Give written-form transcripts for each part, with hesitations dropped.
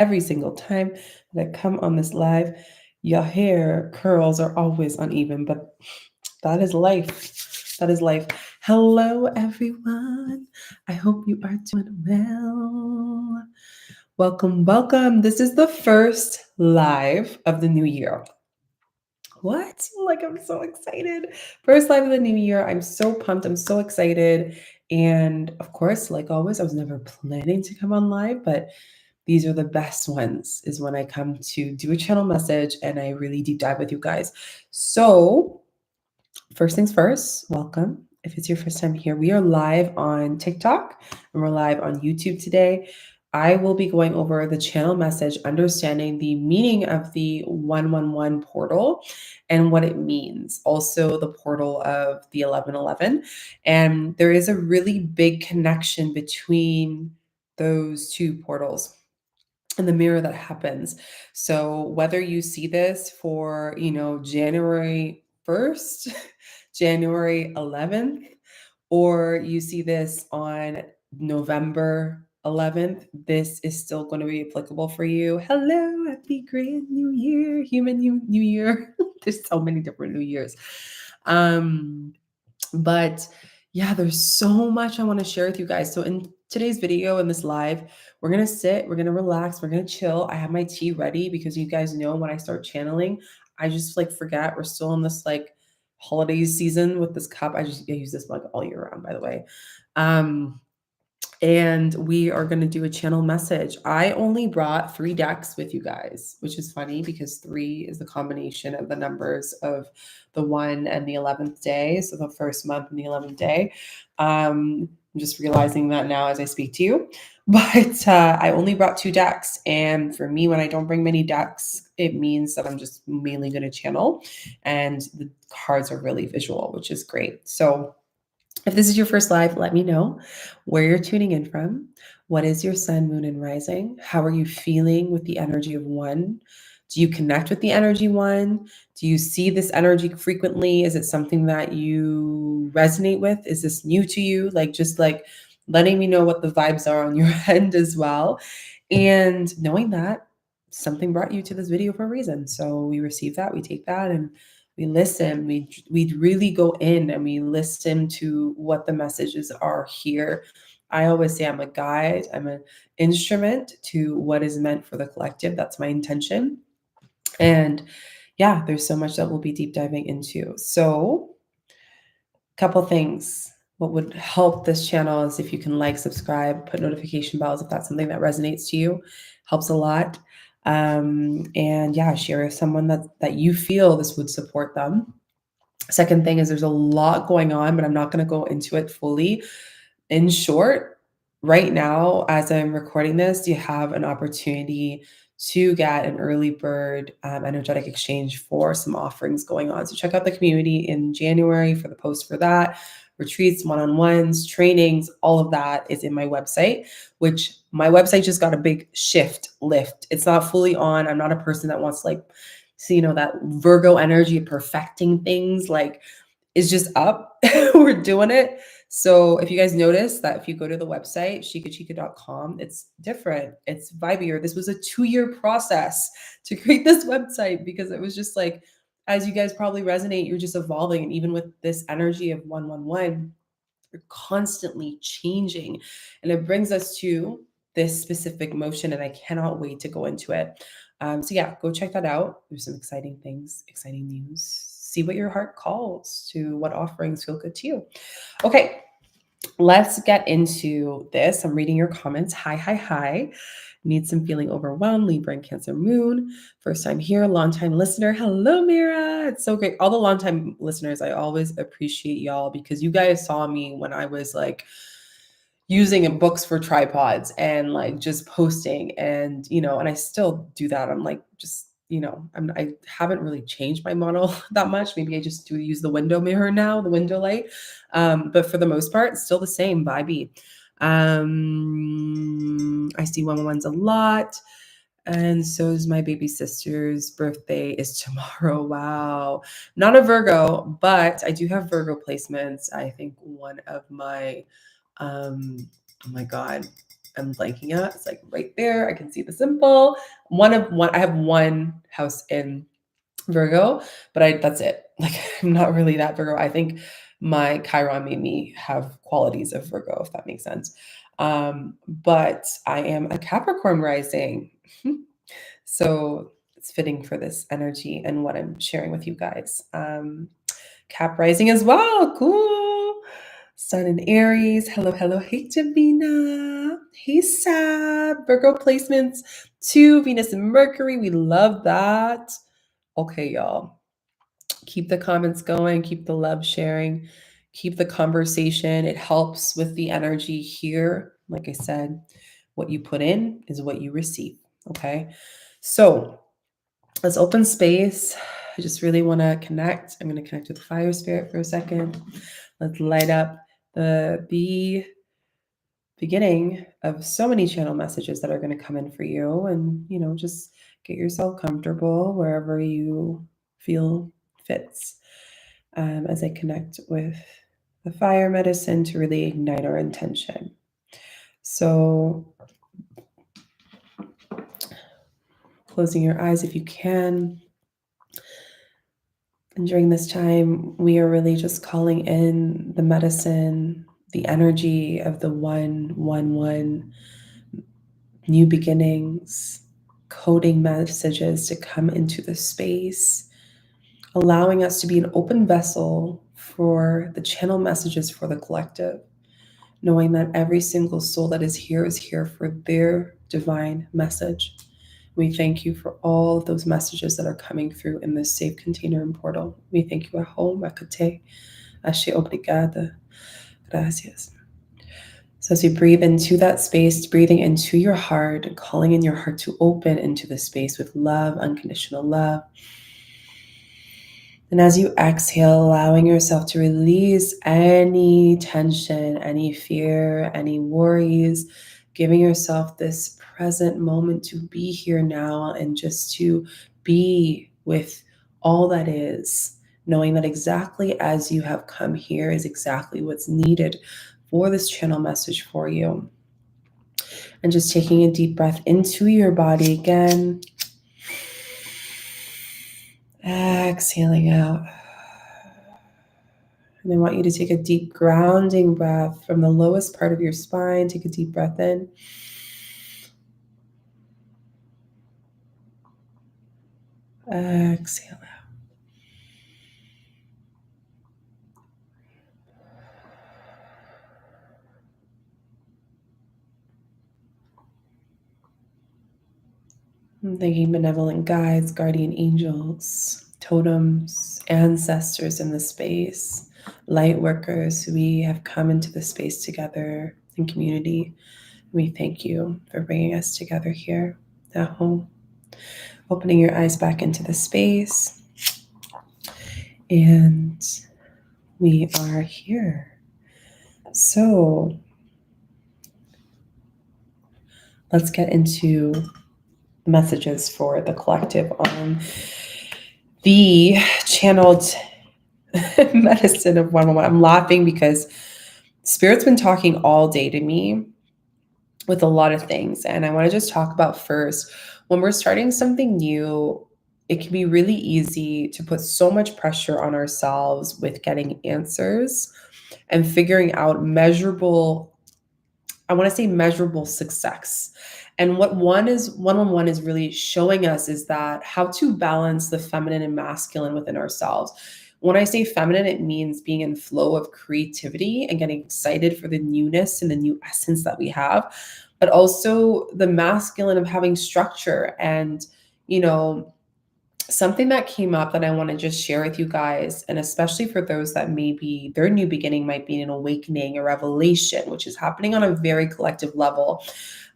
every single time that I come on this live. Your hair curls are always uneven, but that is life. That is life. Hello, everyone. I hope you are doing well. Welcome, welcome. This is the first live of the new year. What? Like, I'm so excited. First live of the new year. I'm so pumped. I'm so excited. And of course, like always, I was never planning to come on live, but these are the best ones, is when I come to do a channel message and I really deep dive with you guys. So, first things first, welcome. If it's your first time here, we are live on TikTok and we're live on YouTube today. I will be going over the channel message, understanding the meaning of the 111 portal and what it means. Also, the portal of the 1111. And there is a really big connection between those two portals and the mirror that happens. So whether you see this for, January 1st, January 11th, or you see this on November 11th, this is still going to be applicable for you. Hello, happy grand new year, human new year. There's so many different new years. But yeah, there's so much I want to share with you guys. So in today's video, in this live, we're going to sit, we're going to relax, we're going to chill. I have my tea ready because you guys know when I start channeling, I just like forget. We're still in this like holiday season with this cup. I use this mug all year round, by the way. And we are going to do a channel message. I only brought 3 decks with you guys, which is funny because 3 is the combination of the numbers of the 1 and the 11th day. So the first month and the 11th day. I'm just realizing that now as I speak to you. But I only brought 2 decks. And for me, when I don't bring many decks, it means that I'm just mainly going to channel. And the cards are really visual, which is great. So if this is your first live, let me know where you're tuning in from. What is your sun, moon, and rising? How are you feeling with the energy of 1? Do you connect with the energy 1? Do you see this energy frequently? Is it something that you resonate with? Is this new to you? Just letting me know what the vibes are on your end as well. And knowing that something brought you to this video for a reason. So we receive that, we take that, and we listen. We really go in and we listen to what the messages are here. I always say I'm a guide, I'm an instrument to what is meant for the collective. That's my intention. And yeah, there's so much that we'll be deep diving into. So, couple things. What would help this channel is if you can like, subscribe, put notification bells if that's something that resonates to you. Helps a lot. And yeah, share with someone that you feel this would support them. Second thing is there's a lot going on, but I'm not going to go into it fully. In short, right now, as I'm recording this, you have an opportunity to get an early bird energetic exchange for some offerings going on. So check out the community in January for the post for that. Retreats, one-on-ones, trainings, all of that is in my website, which my website just got a big lift. It's not fully on. I'm not a person that wants see, that Virgo energy of perfecting things, is just up. We're doing it. So if you guys notice that if you go to the website, 𝐿𝐸𝐤𝐤𝐿.com, it's different. It's vibier. This was a 2-year process to create this website because it was just as you guys probably resonate, you're just evolving. And even with this energy of 111, you're constantly changing. And it brings us to this specific motion. And I cannot wait to go into it. So yeah, go check that out. There's some exciting things, exciting news. See what your heart calls to, what offerings feel good to you. Okay, let's get into this. I'm reading your comments. Hi. Need some feeling overwhelmed. Libra and Cancer moon. First time here, long time listener. Hello, Mira. It's so great. All the long time listeners, I always appreciate y'all because you guys saw me when I was using books for tripods and just posting and and I still do that. I'm just I haven't really changed my model that much. Maybe I just do use the window mirror now, the window light. But for the most part, it's still the same vibey. I see 111s a lot. And so is my baby sister's birthday is tomorrow. Wow. Not a Virgo, but I do have Virgo placements. I think one of my, oh my God, I'm blanking at. It's like right there. I can see the symbol. I have one house in Virgo, but that's it. Like, I'm not really that Virgo. I think my Chiron made me have qualities of Virgo, if that makes sense. But I am a Capricorn rising. So it's fitting for this energy and what I'm sharing with you guys. Cap rising as well. Cool. Sun in Aries. Hello, hello. Hey, Davina. Hey, Sab. Virgo placements 2, Venus and Mercury. We love that. Okay, y'all. Keep the comments going. Keep the love sharing. Keep the conversation. It helps with the energy here. Like I said, what you put in is what you receive. Okay. So let's open space. I just really want to connect. I'm going to connect with the fire spirit for a second. Let's light up the beginning of so many channel messages that are going to come in for you. And, just get yourself comfortable wherever you feel fits, as I connect with the fire medicine to really ignite our intention. So closing your eyes if you can. And during this time, we are really just calling in the medicine, the energy of the 111, new beginnings, coding messages to come into the space, allowing us to be an open vessel for the channel messages for the collective, knowing that every single soul that is here for their divine message. We thank you for all of those messages that are coming through in this safe container and portal. We thank you, 𝐿, 𝐷𝐻𝐸, gracias. So as we breathe into that space, breathing into your heart, and calling in your heart to open into the space with love, unconditional love. And as you exhale, allowing yourself to release any tension, any fear, any worries, giving yourself this present moment to be here now and just to be with all that is, knowing that exactly as you have come here is exactly what's needed for this channel message for you. And just taking a deep breath into your body again. Exhaling out. And I want you to take a deep grounding breath from the lowest part of your spine. Take a deep breath in. Exhale out. I'm thanking benevolent guides, guardian angels, totems, ancestors in the space, light workers. We have come into the space together in community. We thank you for bringing us together here at home. Opening your eyes back into the space. And we are here. So let's get into messages for the collective on the channeled medicine of 111. I'm laughing because Spirit's been talking all day to me with a lot of things. And I want to just talk about first, when we're starting something new, it can be really easy to put so much pressure on ourselves with getting answers and figuring out measurable success. And what 111 is really showing us is that how to balance the feminine and masculine within ourselves. When I say feminine, it means being in flow of creativity and getting excited for the newness and the new essence that we have, but also the masculine of having structure. And, something that came up that I want to just share with you guys, and especially for those that maybe their new beginning might be an awakening, a revelation, which is happening on a very collective level.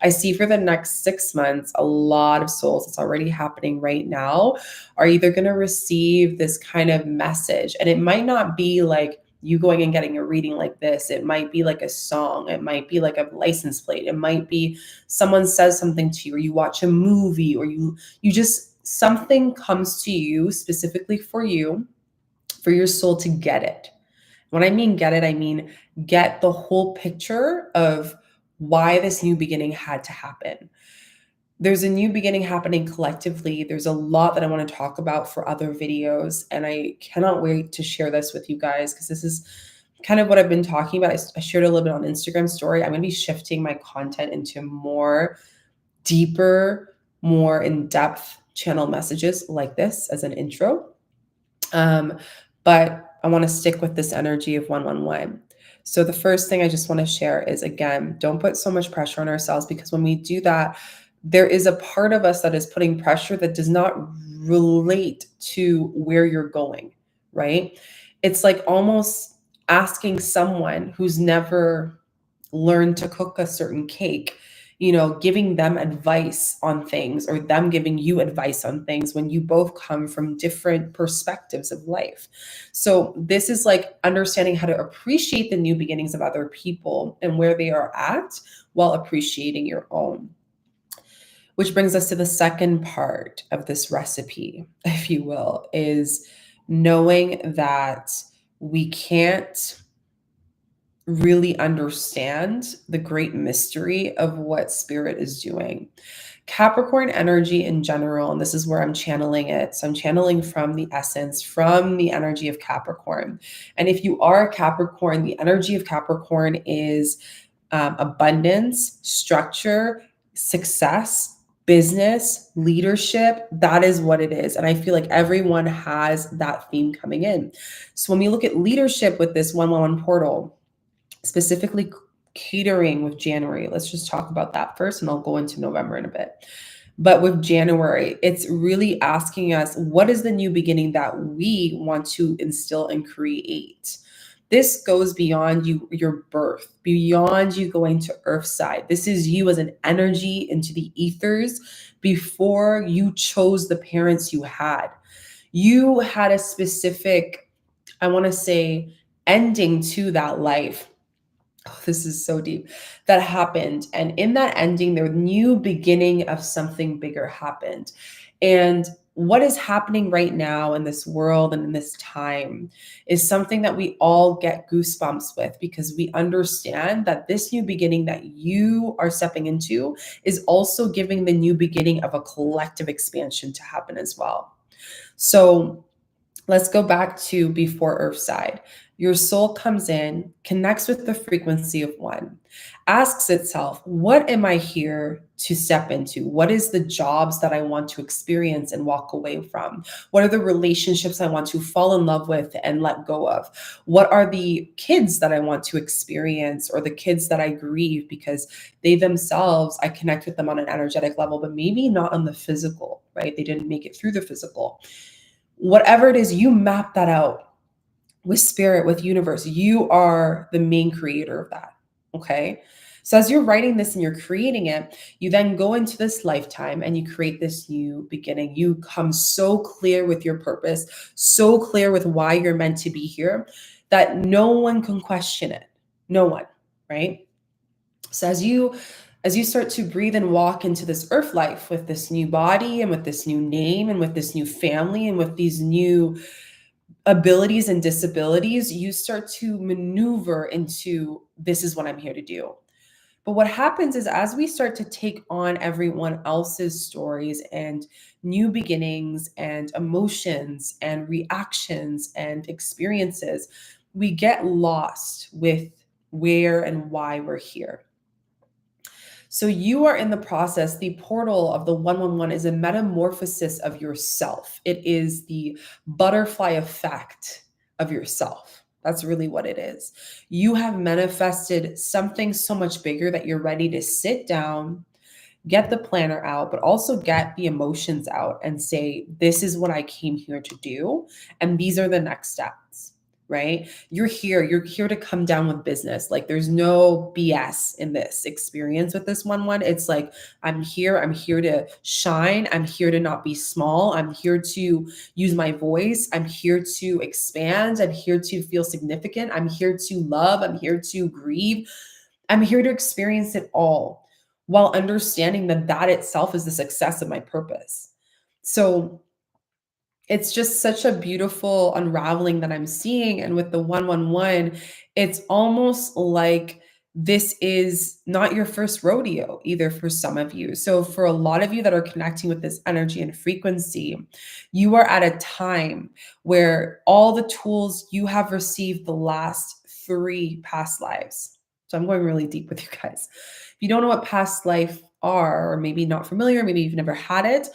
I see for the next 6 months, a lot of souls, it's already happening right now, are either going to receive this kind of message. And it might not be like you going and getting a reading like this. It might be like a song. It might be like a license plate. It might be someone says something to you, or you watch a movie, or you just, something comes to you specifically for you, for your soul to get it. When I mean get it, I mean get the whole picture of why this new beginning had to happen. There's a new beginning happening collectively. There's a lot that I want to talk about for other videos, and I cannot wait to share this with you guys because this is kind of what I've been talking about. I shared a little bit on Instagram story. I'm going to be shifting my content into more deeper, more in-depth channel messages like this as an intro. But I want to stick with this energy of 111. So the first thing I just want to share is, again, don't put so much pressure on ourselves, because when we do that, there is a part of us that is putting pressure that does not relate to where you're going, right? It's like almost asking someone who's never learned to cook a certain cake, giving them advice on things, or them giving you advice on things, when you both come from different perspectives of life. So this is like understanding how to appreciate the new beginnings of other people and where they are at, while appreciating your own. Which brings us to the second part of this recipe, if you will, is knowing that we can't really understand the great mystery of what spirit is doing. Capricorn energy in general, and this is where I'm channeling it. So I'm channeling from the essence, from the energy of Capricorn. And if you are a Capricorn, the energy of Capricorn is abundance, structure, success, business, leadership. That is what it is. And I feel like everyone has that theme coming in. So when we look at leadership with this 111 portal, specifically catering with January, let's just talk about that first, and I'll go into November in a bit. But with January, it's really asking us, what is the new beginning that we want to instill and create? This goes beyond your birth, beyond you going to Earthside. This is you as an energy into the ethers before you chose the parents you had. You had a specific, I want to say, ending to that life. Oh, this is so deep. That happened. And in that ending, the new beginning of something bigger happened. And what is happening right now in this world and in this time is something that we all get goosebumps with, because we understand that this new beginning that you are stepping into is also giving the new beginning of a collective expansion to happen as well. So let's go back to before Earthside. Your soul comes in, connects with the frequency of one, asks itself, what am I here to step into? What is the jobs that I want to experience and walk away from? What are the relationships I want to fall in love with and let go of? What are the kids that I want to experience, or the kids that I grieve because they themselves, I connect with them on an energetic level, but maybe not on the physical, right? They didn't make it through the physical. Whatever it is, you map that out with spirit, with universe. You are the main creator of that. Okay. So as you're writing this and you're creating it, you then go into this lifetime and you create this new beginning. You come so clear with your purpose, so clear with why you're meant to be here, that no one can question it. No one, right? So as you start to breathe and walk into this earth life with this new body and with this new name and with this new family and with these new abilities and disabilities, you start to maneuver into, this is what I'm here to do. But what happens is, as we start to take on everyone else's stories and new beginnings and emotions and reactions and experiences, we get lost with where and why we're here. So you are in the process. The portal of the 111 is a metamorphosis of yourself. It is the butterfly effect of yourself. That's really what it is. You have manifested something so much bigger that you're ready to sit down, get the planner out, but also get the emotions out and say, this is what I came here to do. And these are the next steps. Right? You're here to come down with business. Like, there's no BS in this experience with this 1-1. It's like, I'm here to shine. I'm here to not be small. I'm here to use my voice. I'm here to expand. I'm here to feel significant. I'm here to love. I'm here to grieve. I'm here to experience it all, while understanding that that itself is the success of my purpose. So it's just such a beautiful unraveling that I'm seeing. And with the 111, it's almost like this is not your first rodeo either for some of you. So for a lot of you that are connecting with this energy and frequency, you are at a time where all the tools you have received the last 3 past lives. So I'm going really deep with you guys. If you don't know what past life are, or maybe not familiar, maybe you've never had it,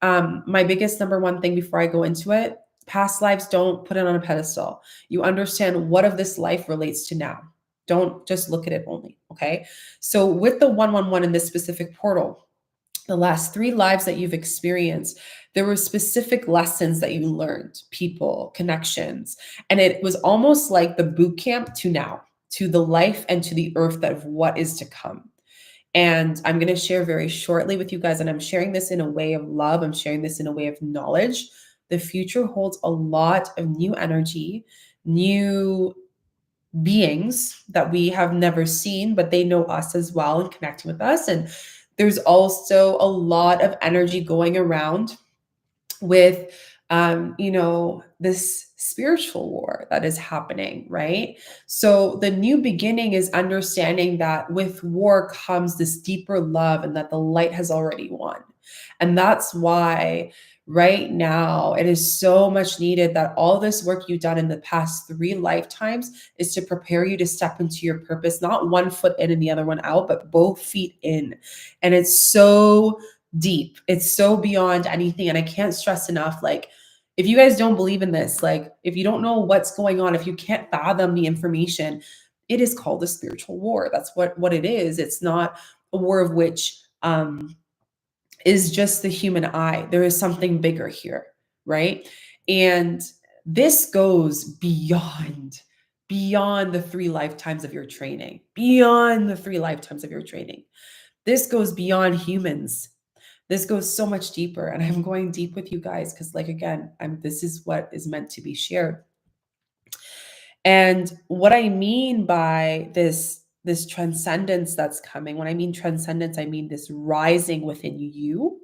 my biggest number one thing before I go into it, past lives, don't put it on a pedestal. You understand what of this life relates to now. Don't just look at it only, okay? So with the 111 in this specific portal, the last 3 lives that you've experienced, there were specific lessons that you learned, people, connections, and it was almost like the boot camp to now, to the life and to the earth of what is to come. And I'm going to share very shortly with you guys, and I'm sharing this in a way of love. I'm sharing this in a way of knowledge. The future holds a lot of new energy, new beings that we have never seen, but they know us as well and connecting with us. And there's also a lot of energy going around with this spiritual war that is happening, right? So the new beginning is understanding that with war comes this deeper love and that the light has already won. And that's why right now it is so much needed that all this work you've done in the past 3 lifetimes is to prepare you to step into your purpose, not one foot in and the other one out, but both feet in. And it's so deep. It's so beyond anything. And I can't stress enough, like, if you guys don't believe in this, like, if you don't know what's going on, if you can't fathom the information, it is called a spiritual war. That's what it is. It's not a war of which is just the human eye. There is something bigger here, right? And this goes beyond the 3 lifetimes of your training, beyond the 3 lifetimes of your training. This goes beyond humans. This goes so much deeper, and I'm going deep with you guys because, like, again, this is what is meant to be shared. And what I mean by this transcendence that's coming, when I mean transcendence, I mean this rising within you.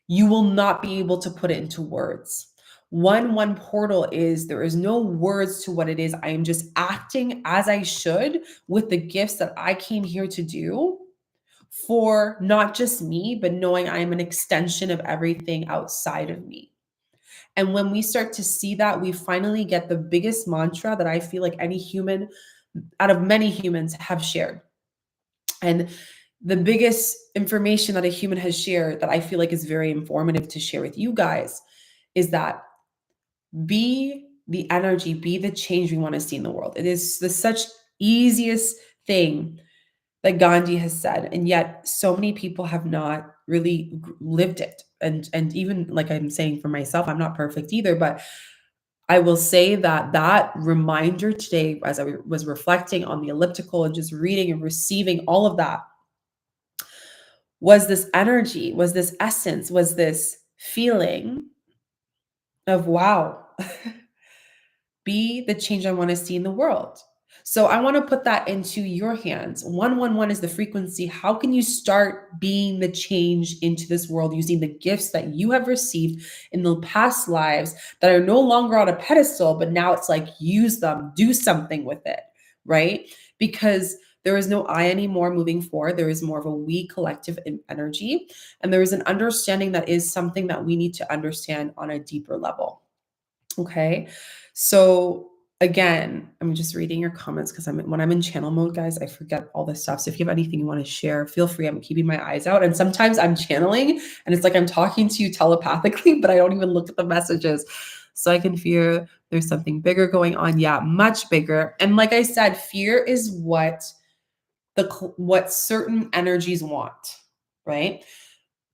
You will not be able to put it into words. One portal is there is no words to what it is. I am just acting as I should with the gifts that I came here to do, for not just me, but knowing I am an extension of everything outside of me. And when we start to see that, we finally get the biggest mantra that I feel like any human out of many humans have shared. And the biggest information that a human has shared that I feel like is very informative to share with you guys is that be the energy, be the change we want to see in the world. It is the such easiest thing that Gandhi has said, and yet so many people have not really lived it. And even, like I'm saying for myself, I'm not perfect either, but I will say that that reminder today, as I was reflecting on the elliptical and just reading and receiving all of that, was this energy, was this essence, was this feeling of, wow, be the change I want to see in the world. So I want to put that into your hands. 111 is the frequency. How can you start being the change into this world using the gifts that you have received in the past lives that are no longer on a pedestal, but now it's like, use them, do something with it, right? Because there is no I anymore moving forward. There is more of a we collective energy. And there is an understanding that is something that we need to understand on a deeper level. Okay. So again, I'm just reading your comments because when I'm in channel mode, guys, I forget all this stuff. So if you have anything you want to share, feel free. I'm keeping my eyes out. And sometimes I'm channeling and it's like I'm talking to you telepathically, but I don't even look at the messages. So I can fear there's something bigger going on. Yeah, much bigger. And like I said, fear is what certain energies want, right?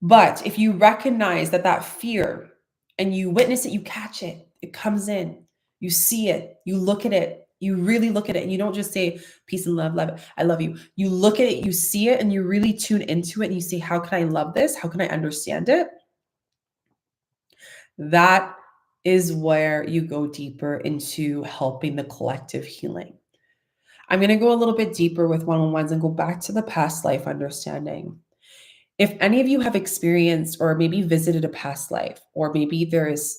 But if you recognize that fear and you witness it, you catch it, it comes in, you see it, you look at it, you really look at it, and you don't just say peace and love, I love you. You look at it, you see it, and you really tune into it, and you say, how can I love this? How can I understand it? That is where you go deeper into helping the collective healing. I'm going to go a little bit deeper with one-on-ones and go back to the past life understanding. If any of you have experienced or maybe visited a past life, or maybe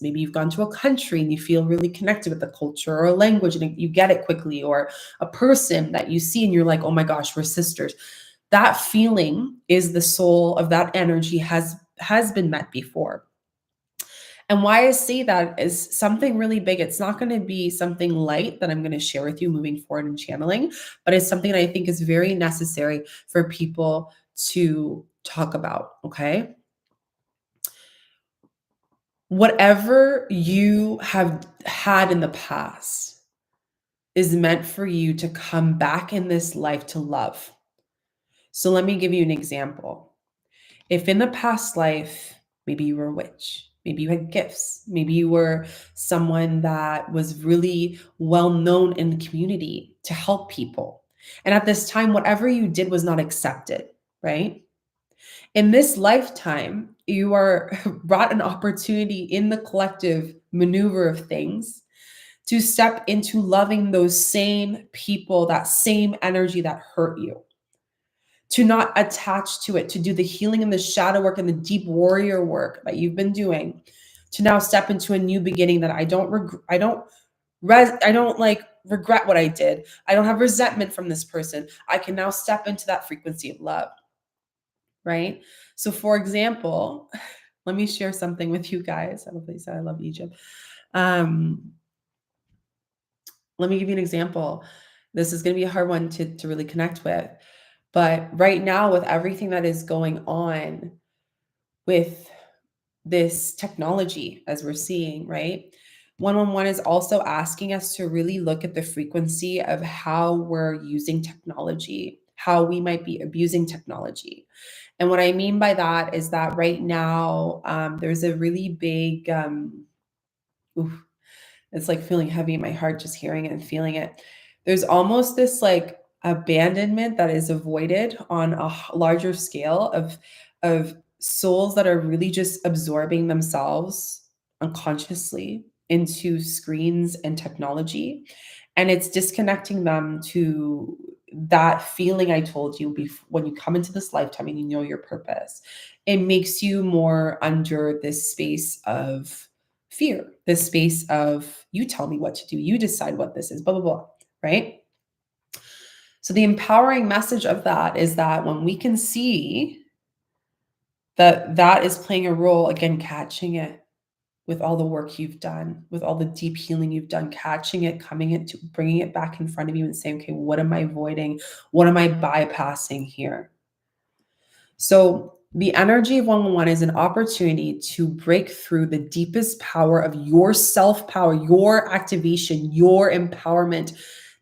maybe you've gone to a country and you feel really connected with the culture or a language and you get it quickly, or a person that you see and you're like, oh my gosh, we're sisters. That feeling is the soul of that energy has been met before. And why I say that is something really big. It's not going to be something light that I'm going to share with you moving forward in channeling, but it's something that I think is very necessary for people to talk about. Okay. Whatever you have had in the past is meant for you to come back in this life to love. So let me give you an example. If in the past life, maybe you were a witch, maybe you had gifts, maybe you were someone that was really well known in the community to help people. And at this time, whatever you did was not accepted, right? In this lifetime, you are brought an opportunity in the collective maneuver of things to step into loving those same people, that same energy that hurt you, to not attach to it, to do the healing and the shadow work and the deep warrior work that you've been doing, to now step into a new beginning that I don't like regret what I did. I don't have resentment from this person. I can now step into that frequency of love, right? So for example, let me share something with you guys. I love that you said I love Egypt. Let me give you an example. This is going to be a hard one to really connect with. But right now, with everything that is going on with this technology, as we're seeing, right? 111 is also asking us to really look at the frequency of how we're using technology, how we might be abusing technology. And what I mean by that is that right now, there's a really big, it's like feeling heavy in my heart just hearing it and feeling it. There's almost this like abandonment that is avoided on a larger scale of souls that are really just absorbing themselves unconsciously into screens and technology, and it's disconnecting them to that feeling I told you before. When you come into this lifetime and you know your purpose, it makes you more under this space of fear, this space of you tell me what to do, you decide what this is, blah, blah, blah, right? So the empowering message of that is that when we can see that that is playing a role, again, catching it with all the work you've done, with all the deep healing you've done, catching it, coming into bringing it back in front of you and saying, okay, what am I avoiding? What am I bypassing here? So the energy of 111 is an opportunity to break through the deepest power of your self-power, your activation, your empowerment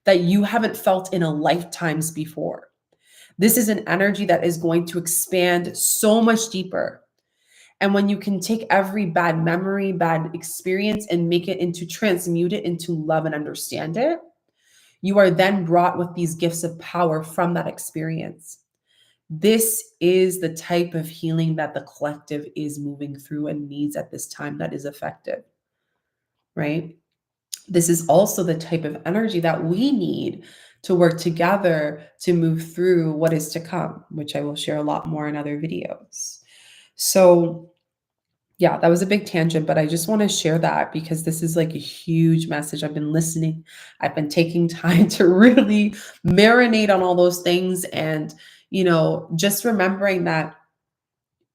that you haven't felt in a lifetimes before. This is an energy that is going to expand so much deeper. And when you can take every bad memory, bad experience, and make it into, transmute it into love and understand it, you are then brought with these gifts of power from that experience. This is the type of healing that the collective is moving through and needs at this time that is effective, right? This is also the type of energy that we need to work together to move through what is to come, which I will share a lot more in other videos. So yeah, that was a big tangent, but I just want to share that because this is like a huge message. I've been listening. I've been taking time to really marinate on all those things. And, just remembering that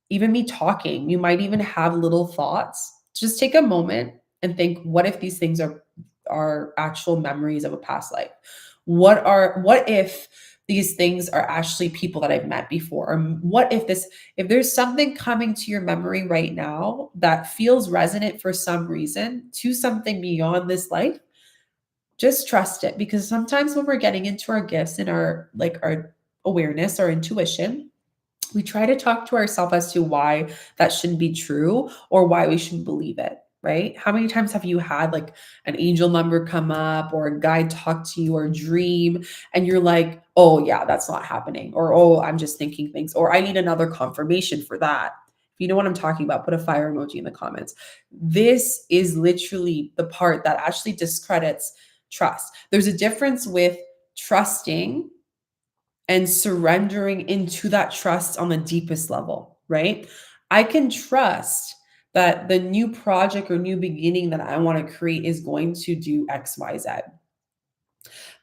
even me talking, you might even have little thoughts. Just take a moment and think, what if these things are actual memories of a past life? What if these things are actually people that I've met before? Or what if there's something coming to your memory right now that feels resonant for some reason to something beyond this life, just trust it. Because sometimes when we're getting into our gifts and our awareness, our intuition, we try to talk to ourselves as to why that shouldn't be true or why we shouldn't believe it, right? How many times have you had like an angel number come up or a guide talk to you or a dream and you're like, oh yeah, that's not happening, or oh, I'm just thinking things, or I need another confirmation for that. If you know what I'm talking about, put a fire emoji in the comments. This is literally the part that actually discredits trust. There's a difference with trusting and surrendering into that trust on the deepest level, right? I can trust that the new project or new beginning that I want to create is going to do X, Y, Z.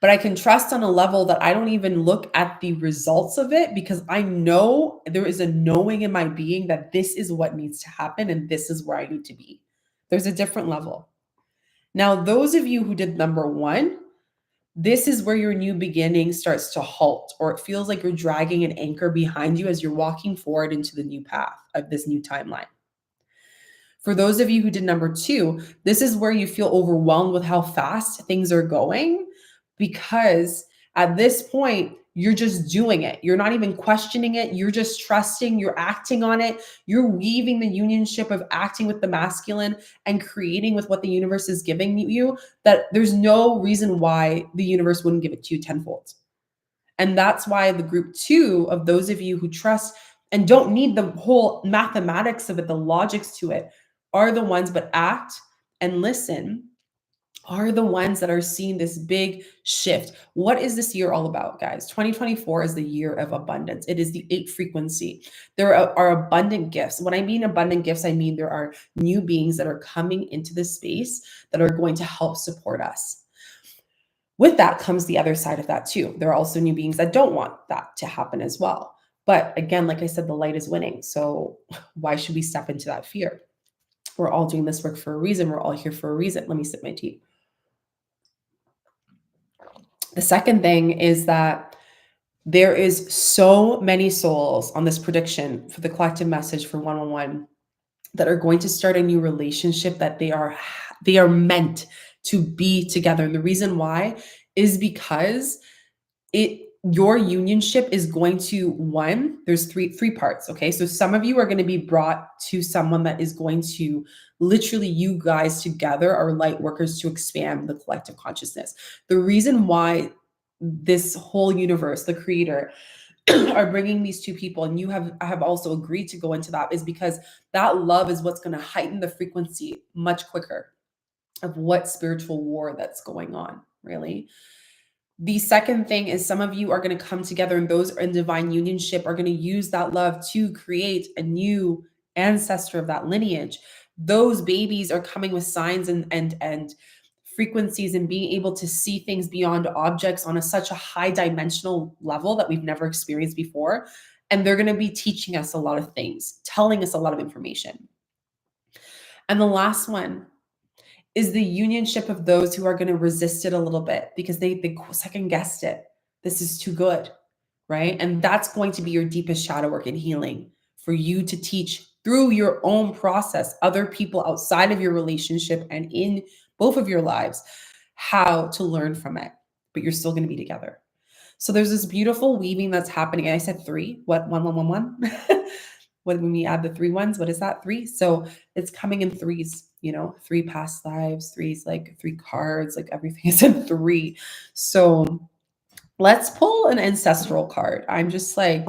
But I can trust on a level that I don't even look at the results of it, because I know there is a knowing in my being that this is what needs to happen and this is where I need to be. There's a different level. Now, those of you who did number one, this is where your new beginning starts to halt, or it feels like you're dragging an anchor behind you as you're walking forward into the new path of this new timeline. For those of you who did number two, this is where you feel overwhelmed with how fast things are going, because at this point, you're just doing it. You're not even questioning it. You're just trusting, you're acting on it. You're weaving the unionship of acting with the masculine and creating with what the universe is giving you, that there's no reason why the universe wouldn't give it to you tenfold. And that's why the group two of those of you who trust and don't need the whole mathematics of it, the logics to it, are the ones but act and listen, are the ones that are seeing this big shift. What is this year all about, guys? 2024 is the year of abundance. It is the 8 frequency. There are abundant gifts. When I mean abundant gifts, I mean there are new beings that are coming into this space that are going to help support us. With that comes the other side of that too. There are also new beings that don't want that to happen as well. But again, like I said, the light is winning. So why should we step into that fear? We're all doing this work for a reason. We're all here for a reason. Let me sip my tea. The second thing is that there is so many souls on this prediction for the collective message for 111 that are going to start a new relationship, that they are meant to be together. And the reason why is because your unionship is going to, one, there's three parts. Okay. So some of you are going to be brought to someone that is going to literally, you guys together are light workers to expand the collective consciousness. The reason why this whole universe, the creator, are bringing these two people, and you have also agreed to go into that, is because that love is what's going to heighten the frequency much quicker of what spiritual war that's going on, really. The second thing is some of you are going to come together, and those in divine unionship are going to use that love to create a new ancestor of that lineage. Those babies are coming with signs and frequencies and being able to see things beyond objects on such a high dimensional level that we've never experienced before. And they're going to be teaching us a lot of things, telling us a lot of information. And the last one is the unionship of those who are going to resist it a little bit because they second guessed it. This is too good, right? And that's going to be your deepest shadow work and healing, for you to teach through your own process other people outside of your relationship and in both of your lives how to learn from it, but you're still going to be together. So there's this beautiful weaving that's happening. And I said 3, what, 1, 1, 1, 1? When we add the 3 ones, what is that? 3. So it's coming in 3s, 3 past lives, 3s, like 3 cards, like everything is in 3. So let's pull an ancestral card. I'm just like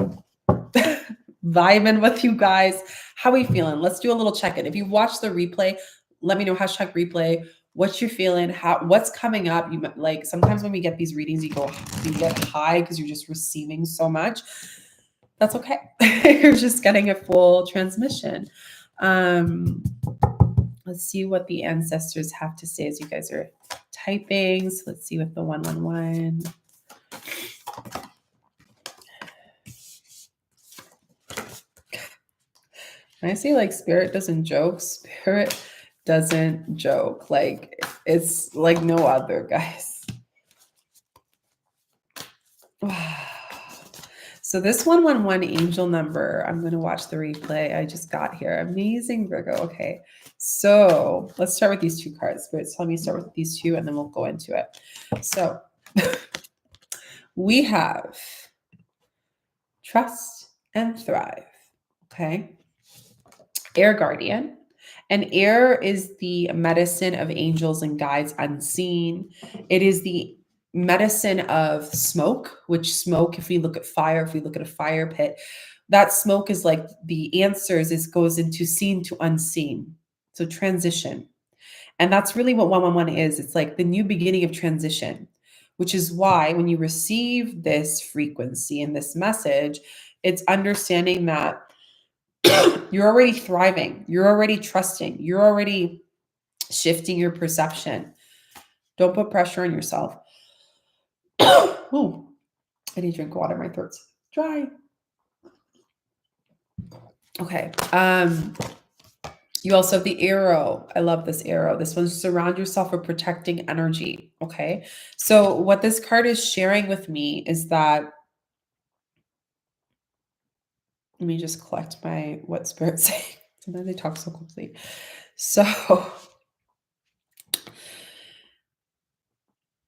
vibing with you guys. How are we feeling? Let's do a little check-in. If you watch the replay, let me know, #replay. What you're feeling, what's coming up. You like, sometimes when we get these readings, you get high because you're just receiving so much. That's okay. You're just getting a full transmission. Let's see what the ancestors have to say as you guys are typing. So let's see what the 111. I see, like, spirit doesn't joke. Spirit doesn't joke. Like, it's like no other, guys. So this 111 angel number, I'm going to watch the replay. I just got here. Amazing, Virgo. Okay. So let's start with these 2 cards. Spirit's telling me to start with these 2, and then we'll go into it. So we have trust and thrive. Okay. Air guardian. And air is the medicine of angels and guides unseen. It is the medicine of smoke, which smoke, if we look at fire, if we look at a fire pit, that smoke is like the answers. It goes into seen to unseen. So transition. And that's really what 111 is. It's like the new beginning of transition. which is why when you receive this frequency and this message, it's understanding that you're already thriving, you're already trusting, you're already shifting your perception. Don't put pressure on yourself. Ooh, I need to drink water. My throat's dry. Okay. You also have the arrow. I love this arrow. This one, surround yourself with protecting energy. Okay. So what this card is sharing with me is that, let me just collect what spirits say. Sometimes they talk so quickly. So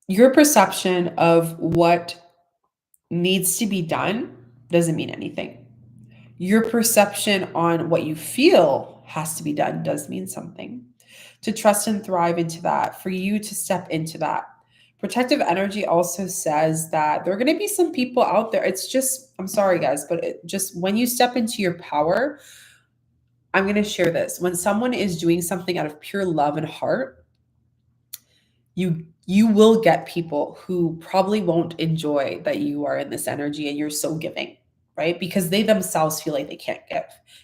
your perception of what needs to be done doesn't mean anything. Your perception on what you feel has to be done does mean something. To trust and thrive into that, for you to step into that. Protective energy also says that there are going to be some people out there. It's just, I'm sorry guys, but just when you step into your power, I'm going to share this. When someone is doing something out of pure love and heart, you will get people who probably won't enjoy that you are in this energy and you're so giving, right? Because they themselves feel like they can't give.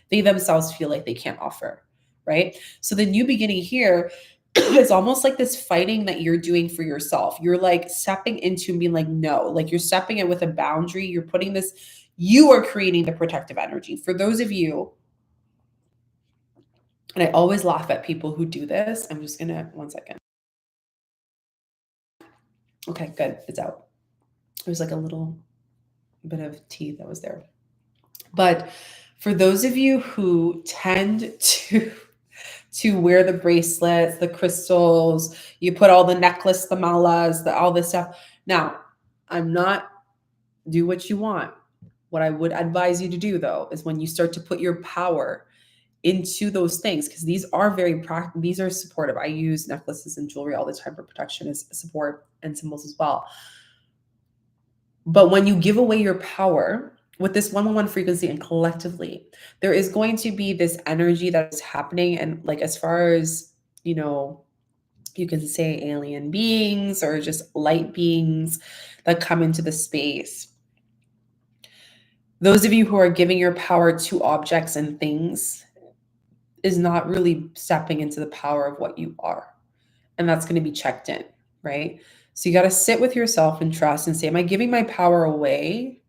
They themselves feel like they can't offer, right? So the new beginning here is almost like this fighting that you're doing for yourself. You're like stepping into and being like, no, like you're stepping in with a boundary. You're putting this, you are creating the protective energy. For those of you, and I always laugh at people who do this. I'm just gonna, one second. Okay, good. It's out. There's like a little bit of tea that was there. But for those of you who tend to wear the bracelets, the crystals, you put all the necklace, the malas, all this stuff. Now, I'm not, do what you want. What I would advise you to do though, is when you start to put your power into those things, because these are these are supportive. I use necklaces and jewelry all the time for protection as support and symbols as well. But when you give away your power with this 111 frequency and collectively, there is going to be this energy that is happening. And like, as far as, you know, you can say alien beings or just light beings that come into the space. Those of you who are giving your power to objects and things is not really stepping into the power of what you are. And that's going to be checked in, right? So you got to sit with yourself and trust and say, am I giving my power away?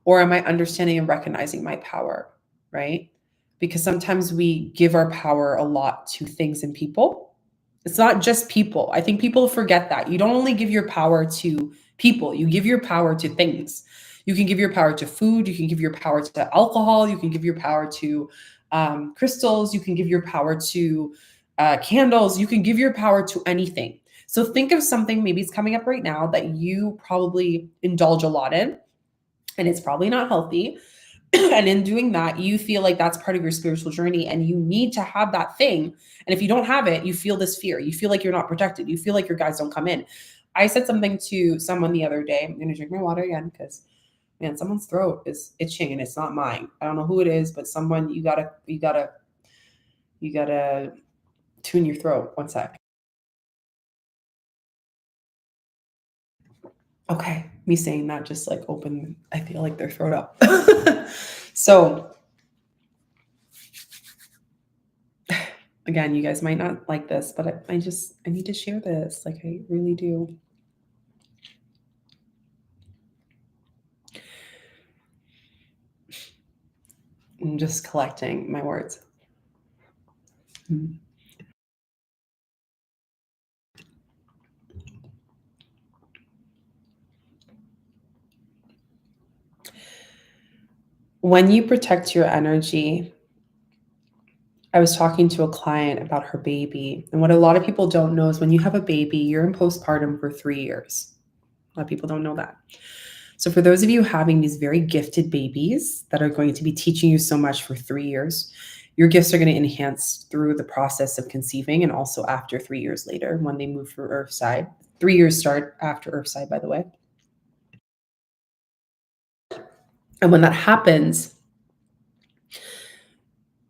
Or am I understanding and recognizing my power, right? Because sometimes we give our power a lot to things and people. It's not just people. I think people forget that. You don't only give your power to people, you give your power to things. You can give your power to food. You can give your power to alcohol. You can give your power to crystals. You can give your power to candles. You can give your power to anything. So think of something, maybe it's coming up right now, that you probably indulge a lot in, and it's probably not healthy. And in doing that, you feel like that's part of your spiritual journey and you need to have that thing. And if you don't have it, you feel this fear. You feel like you're not protected. You feel like your guides don't come in. I said something to someone the other day. I'm going to drink my water again because, man, someone's throat is itching and it's not mine. I don't know who it is, but someone, you gotta tune your throat. One sec. Okay, me saying that just like opened, I feel like their throat up. So again, you guys might not like this, but I need to share this. Like, I really do. I'm just collecting my words. When you protect your energy, I was talking to a client about her baby. And what a lot of people don't know is when you have a baby, you're in postpartum for 3 years. A lot of people don't know that. So for those of you having these very gifted babies that are going to be teaching you so much for 3 years, your gifts are going to enhance through the process of conceiving and also after 3 years later when they move through Earthside. 3 years start after Earthside, by the way. And when that happens,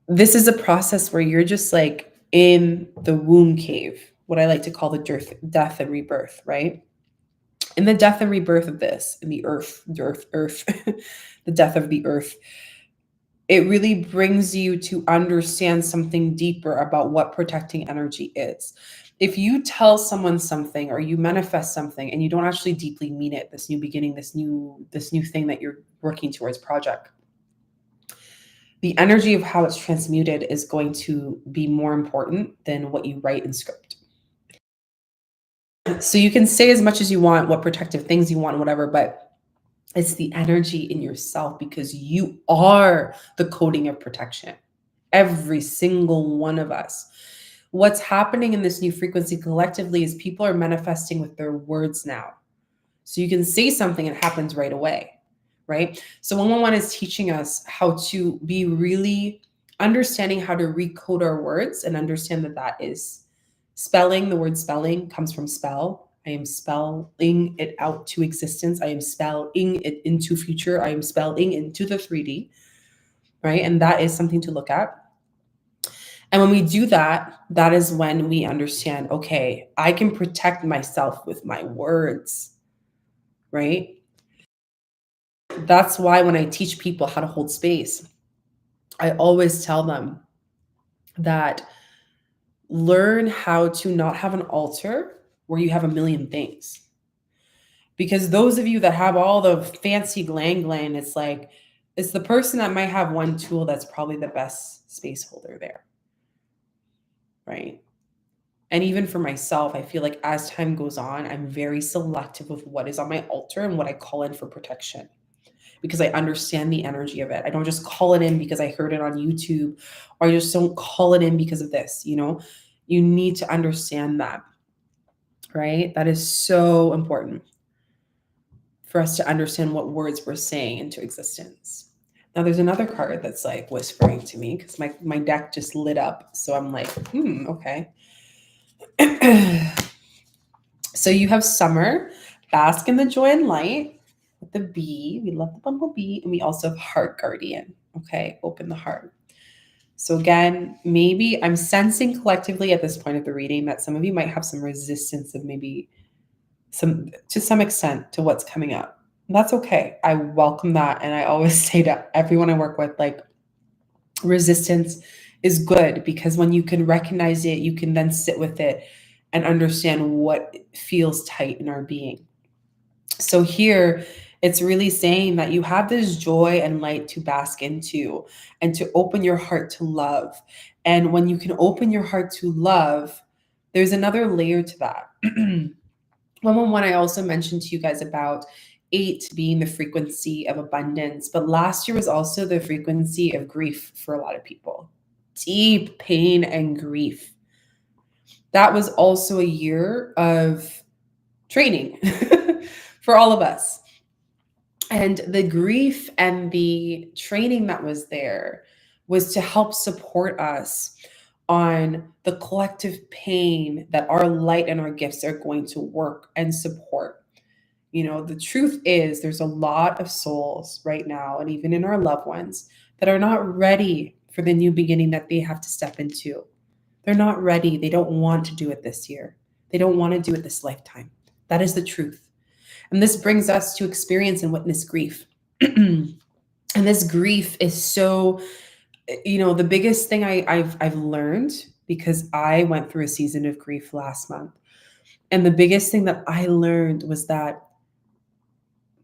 this is a process where you're just like in the womb cave, what I like to call the death and rebirth, right? In the death and rebirth of this, in the earth, the death of the earth, it really brings you to understand something deeper about what protecting energy is. If you tell someone something or you manifest something and you don't actually deeply mean it, this new beginning, this new thing that you're working towards, project, the energy of how it's transmuted is going to be more important than what you write in script. So you can say as much as you want, what protective things you want, whatever, but it's the energy in yourself, because you are the coding of protection. Every single one of us. What's happening in this new frequency collectively is people are manifesting with their words now. So you can say something and it happens right away, right? So 111 is teaching us how to be really understanding how to recode our words and understand that that is spelling. The word spelling comes from spell. I am spelling it out to existence. I am spelling it into future. I am spelling into the 3D, right? And that is something to look at. And when we do that, that is when we understand, okay, I can protect myself with my words, right? That's why when I teach people how to hold space, I always tell them that learn how to not have an altar where you have a million things. Because those of you that have all the fancy glang, it's like, it's the person that might have one tool that's probably the best space holder there, right? And even for myself, I feel like as time goes on, I'm very selective with what is on my altar and what I call in for protection, because I understand the energy of it. I don't just call it in because I heard it on YouTube, or I just don't call it in because of this, you know? You need to understand that, right? That is so important for us to understand what words we're saying into existence. Now there's another card that's like whispering to me because my deck just lit up. So I'm like, okay. So you have summer, bask in the joy and light with the bee. We love the bumblebee. And we also have heart guardian. Okay, open the heart. So again, maybe I'm sensing collectively at this point of the reading that some of you might have some resistance of maybe to some extent to what's coming up. And that's okay. I welcome that. And I always say to everyone I work with, like, resistance is good, because when you can recognize it, you can then sit with it and understand what feels tight in our being. So here, it's really saying that you have this joy and light to bask into and to open your heart to love. And when you can open your heart to love, there's another layer to that. 111, I also mentioned to you guys about 8 being the frequency of abundance, but last year was also the frequency of grief for a lot of people. Deep pain and grief. That was also a year of training for all of us. And the grief and the training that was there was to help support us on the collective pain that our light and our gifts are going to work and support. You know, the truth is there's a lot of souls right now, and even in our loved ones, that are not ready for the new beginning that they have to step into. They're not ready. They don't want to do it this year. They don't want to do it this lifetime. That is the truth. And this brings us to experience and witness grief. And this grief is so, you know, the biggest thing I've learned, because I went through a season of grief last month. And the biggest thing that I learned was that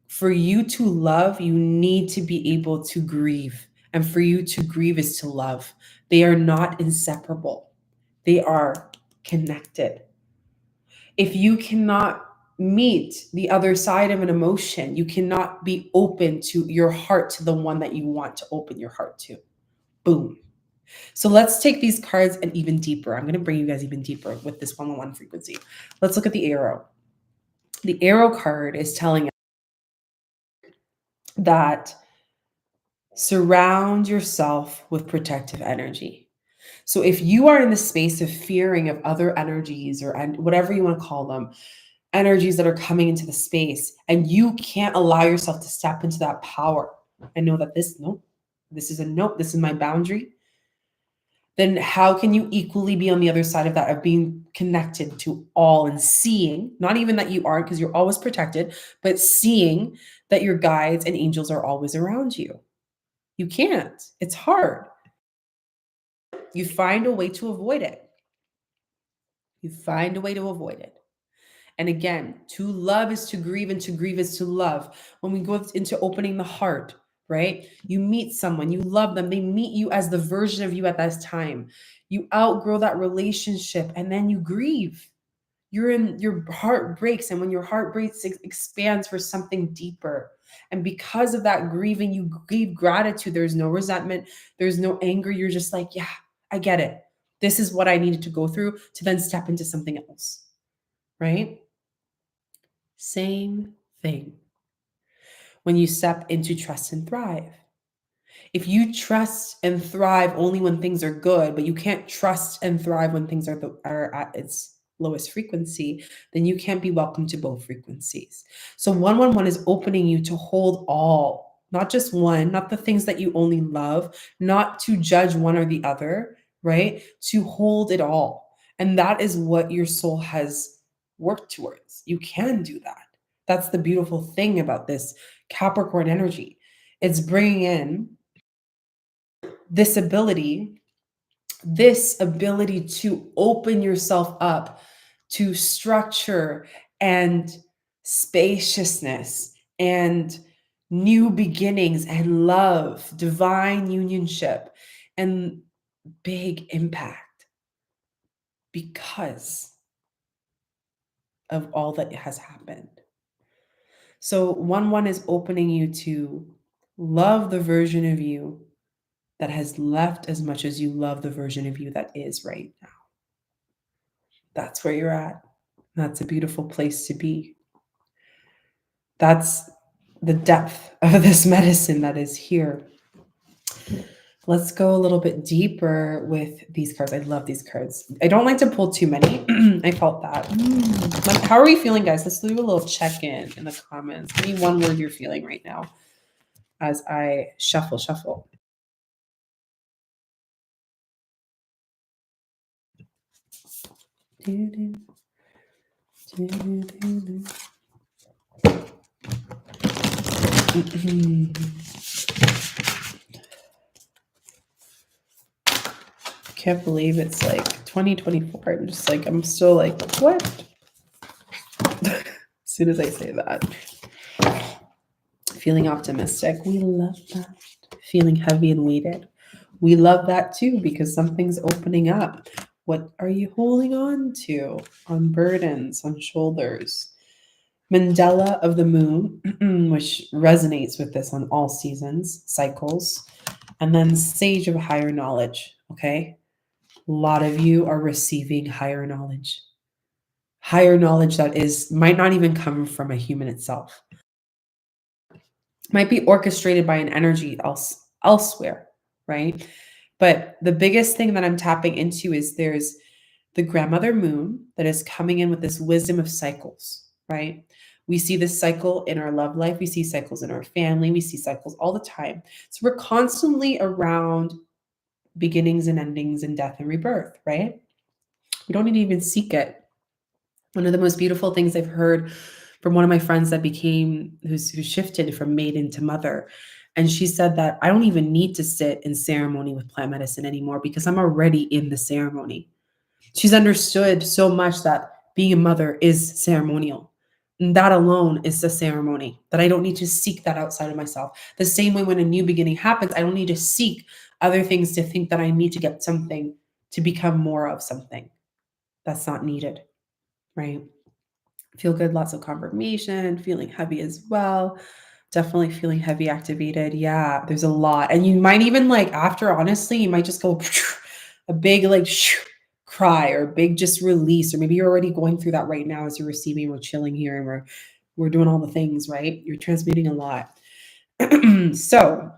for you to love, you need to be able to grieve. And for you to grieve is to love. They are not inseparable. They are connected. If you cannot meet the other side of an emotion, you cannot be open to your heart to the one that you want to open your heart to. Boom. So let's take these cards and even deeper. I'm going to bring you guys even deeper with this 111 frequency. Let's look at the arrow. The arrow card is telling us that surround yourself with protective energy. So if you are in the space of fearing of other energies, or whatever you want to call them, energies that are coming into the space, and you can't allow yourself to step into that power and know that this is a no, this is my boundary, then how can you equally be on the other side of that, of being connected to all and seeing, not even that you aren't because you're always protected, but seeing that your guides and angels are always around you? You can't. It's hard. You find a way to avoid it. You find a way to avoid it. And again, to love is to grieve, and to grieve is to love. When we go into opening the heart, right? You meet someone, you love them, they meet you as the version of you at that time. You outgrow that relationship and then you grieve. Your heart breaks, and when your heart breaks, it expands for something deeper. And because of that grieving, you grieve gratitude. There's no resentment, there's no anger. You're just like, yeah, I get it. This is what I needed to go through to then step into something else, right? Same thing when you step into trust and thrive. If you trust and thrive only when things are good, but you can't trust and thrive when things are at its lowest frequency, then you can't be welcome to both frequencies. So 111 is opening you to hold all, not just one, not the things that you only love, not to judge one or the other, right? To hold it all. And that is what your soul has worked towards. You can do that. That's the beautiful thing about this Capricorn energy. It's bringing in this ability to open yourself up to structure and spaciousness and new beginnings and love, divine unionship, and big impact because of all that has happened. So 1-1 is opening you to love the version of you that has left as much as you love the version of you that is right now. That's where you're at. That's a beautiful place to be. That's the depth of this medicine that is here. Let's go a little bit deeper with these cards. I love these cards. I don't like to pull too many. I felt that. How are we feeling, guys? Let's do a little check-in in the comments. Give me one word you're feeling right now as I shuffle. Can't believe it's like 2024. I'm just like, I'm still like, what? As soon as I say that. Feeling optimistic. We love that. Feeling heavy and weighted. We love that too, because something's opening up. What are you holding on to? On burdens, on shoulders. Mandela of the moon, which resonates with this on all seasons, cycles. And then sage of higher knowledge, okay? A lot of you are receiving higher knowledge. Higher knowledge that might not even come from a human itself. Might be orchestrated by an energy elsewhere, right? But the biggest thing that I'm tapping into is there's the grandmother moon that is coming in with this wisdom of cycles, right? We see this cycle in our love life. We see cycles in our family. We see cycles all the time. So we're constantly around beginnings and endings and death and rebirth, right? We don't need to even seek it. One of the most beautiful things I've heard from one of my friends that who shifted from maiden to mother. And she said that I don't even need to sit in ceremony with plant medicine anymore because I'm already in the ceremony. She's understood so much that being a mother is ceremonial. And that alone is the ceremony, that I don't need to seek that outside of myself. The same way when a new beginning happens, I don't need to seek other things to think that I need to get something to become more of something. That's not needed, right? Feel good, lots of confirmation, feeling heavy as well. Definitely feeling heavy activated. Yeah, there's a lot. And you might even after, honestly, you might just go a big cry or a big just release, or maybe you're already going through that right now as you're receiving. We're chilling here and we're doing all the things, right? You're transmuting a lot. So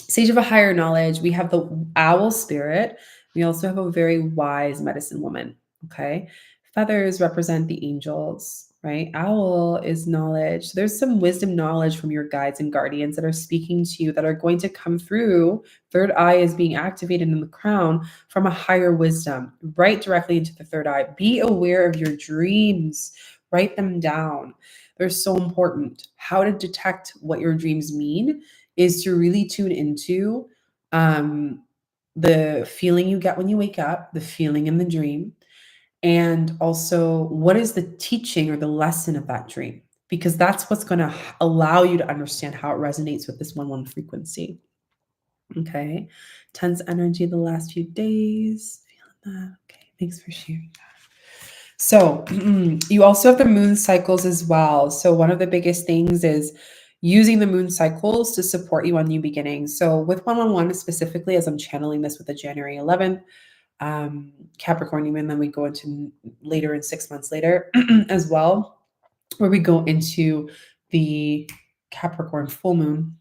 sage of a higher knowledge, we have the owl spirit. We also have a very wise medicine woman, okay? Feathers represent the angels. right? Owl is knowledge. There's some wisdom knowledge from your guides and guardians that are speaking to you that are going to come through. Third eye is being activated in the crown from a higher wisdom, right directly into the third eye. Be aware of your dreams, write them down. They're so important. How to detect what your dreams mean is to really tune into the feeling you get when you wake up, the feeling in the dream, and also what is the teaching or the lesson of that dream, because that's what's going to allow you to understand how it resonates with this 1-1 frequency. Okay, tense energy the last few days, feeling that. Okay, thanks for sharing that. So you also have the moon cycles as well. So one of the biggest things is using the moon cycles to support you on new beginnings. So with 111 specifically, as I'm channeling this with the January 11th Capricorn, even then we go into later in 6 months later as well, where we go into the Capricorn full moon.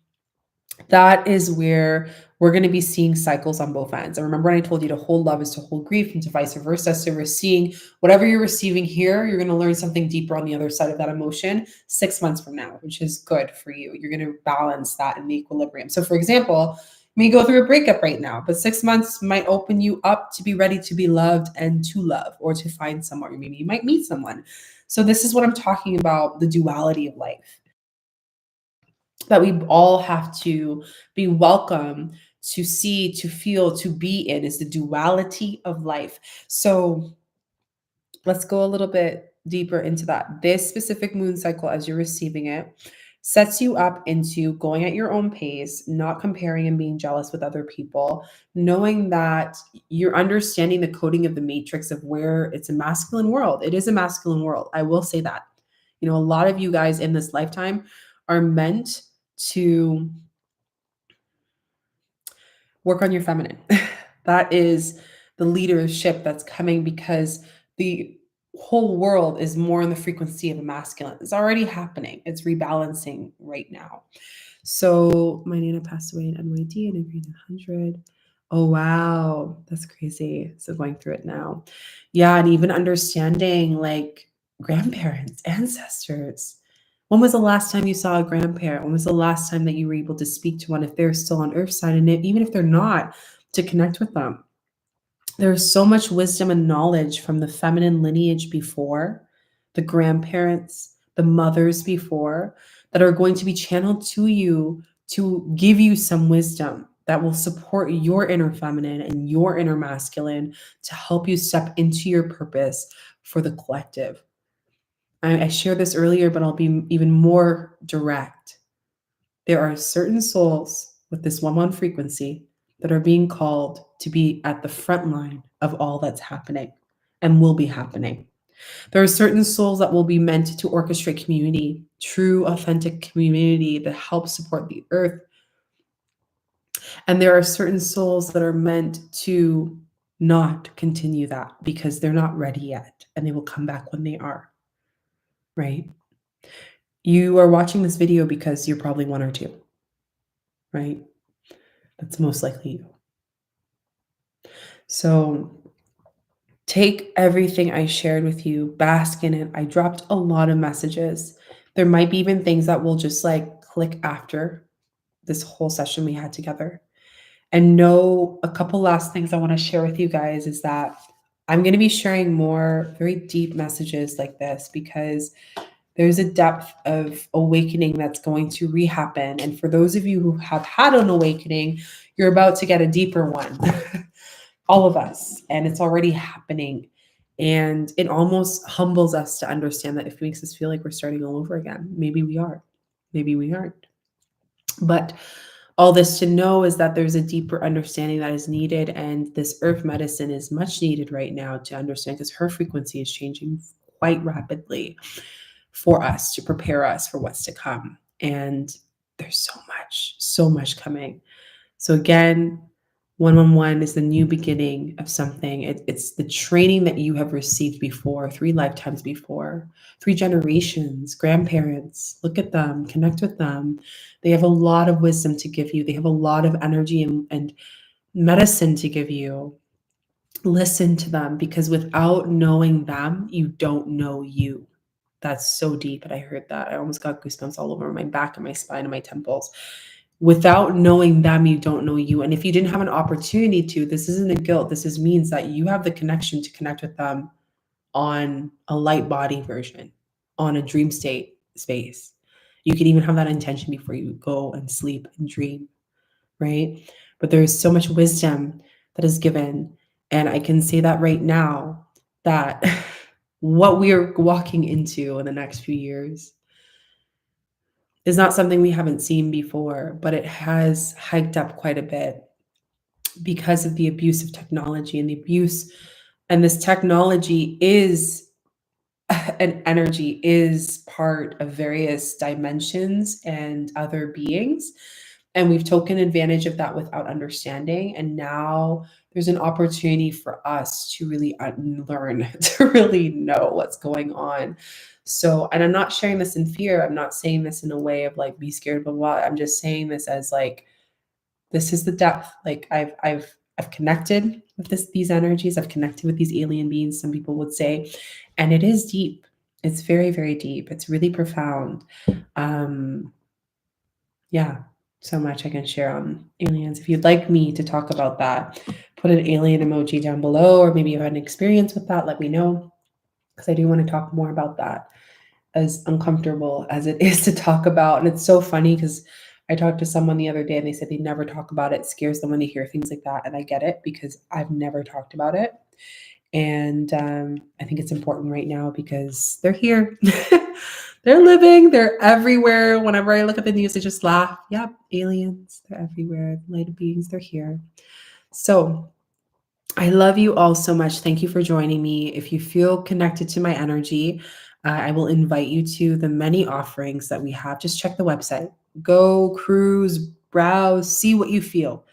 That is where we're going to be seeing cycles on both ends. And remember when I told you to hold love is to hold grief, and to vice versa. So we're seeing whatever you're receiving here, you're going to learn something deeper on the other side of that emotion 6 months from now, which is good for you. You're going to balance that in the equilibrium. So for example, you may go through a breakup right now, but 6 months might open you up to be ready to be loved and to love, or to find someone, or maybe you might meet someone. So this is what I'm talking about, the duality of life, that we all have to be welcome to see, to feel, to be in, is the duality of life. So let's go a little bit deeper into that. This specific moon cycle, as you're receiving it, sets you up into going at your own pace, not comparing and being jealous with other people, knowing that you're understanding the coding of the matrix of where it's a masculine world. It is a masculine world. I will say that. You know, a lot of you guys in this lifetime are meant to work on your feminine. That is the leadership that's coming, because the whole world is more in the frequency of a masculine. It's already happening. It's rebalancing right now. So my Nana passed away in NYD and agreed 100. Oh, wow. That's crazy. So going through it now. Yeah. And even understanding like grandparents, ancestors. When was the last time you saw a grandparent? When was the last time that you were able to speak to one, if they're still on Earth side, and even if they're not, to connect with them? There's so much wisdom and knowledge from the feminine lineage before, the grandparents, the mothers before, that are going to be channeled to you to give you some wisdom that will support your inner feminine and your inner masculine, to help you step into your purpose for the collective. I shared this earlier, but I'll be even more direct. There are certain souls with this 1-1 frequency that are being called to be at the front line of all that's happening and will be happening. There are certain souls that will be meant to orchestrate community, true, authentic community that helps support the earth. And there are certain souls that are meant to not continue that because they're not ready yet, and they will come back when they are. Right? You are watching this video because you're probably 1 or 2, right? That's most likely you. So take everything I shared with you, bask in it. I dropped a lot of messages. There might be even things that will just like click after this whole session we had together. And know a couple last things I want to share with you guys is that I'm going to be sharing more very deep messages like this, because there's a depth of awakening that's going to rehappen. And for those of you who have had an awakening, you're about to get a deeper one. All of us. And it's already happening. And it almost humbles us to understand that it makes us feel like we're starting all over again. Maybe we are. Maybe we aren't. But all this to know is that there's a deeper understanding that is needed. And this earth medicine is much needed right now to understand, because her frequency is changing quite rapidly for us, to prepare us for what's to come. And there's so much coming. So again, 111 is the new beginning of something. It's the training that you have received before, 3 lifetimes before, 3 generations, grandparents. Look at them, connect with them. They have a lot of wisdom to give you. They have a lot of energy and medicine to give you. Listen to them, because without knowing them, you don't know you. That's so deep. And I heard that. I almost got goosebumps all over my back and my spine and my temples. Without knowing them, you don't know you. And if you didn't have an opportunity to, this isn't a guilt. This means that you have the connection to connect with them on a light body version, on a dream state space. You can even have that intention before you go and sleep and dream, right? But there's so much wisdom that is given. And I can say that right now that what we are walking into in the next few years is not something we haven't seen before, but it has hiked up quite a bit because of the abuse of technology and the abuse. And this technology is an energy, is part of various dimensions and other beings. And we've taken advantage of that without understanding. And now there's an opportunity for us to really unlearn, to really know what's going on. So, and I'm not sharing this in fear. I'm not saying this in a way of like, be scared, blah, blah. I'm just saying this as like, this is the depth. Like I've connected with these energies. I've connected with these alien beings, some people would say, and it is deep. It's very, very deep. It's really profound. Yeah, so much I can share on aliens. If you'd like me to talk about that, put an alien emoji down below, or maybe you had an experience with that, let me know, because I do want to talk more about that, as uncomfortable as it is to talk about. And it's so funny because I talked to someone the other day and they said they never talk about it. It scares them when they hear things like that. And I get it because I've never talked about it. And I think it's important right now because they're here. They're living. They're everywhere. Whenever I look at the news, I just laugh. Yep, aliens. They're everywhere. Light beings. They're here. So I love you all so much. Thank you for joining me. If you feel connected to my energy, I will invite you to the many offerings that we have. Just check the website. Go, cruise, browse, see what you feel.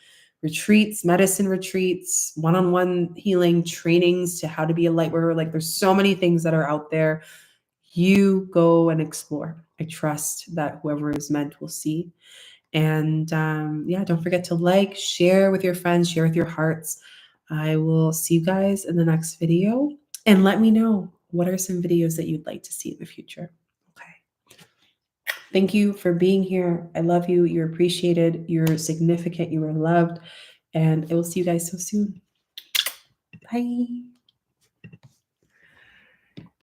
Retreats, medicine retreats, one-on-one healing trainings to how to be a light worker. Like there's so many things that are out there. You go and explore. I trust that whoever is meant will see. And yeah, don't forget to like, share with your friends, share with your hearts. I will see you guys in the next video. And let me know what are some videos that you'd like to see in the future. Okay. Thank you for being here. I love you. You're appreciated. You're significant. You are loved. And I will see you guys so soon. Bye.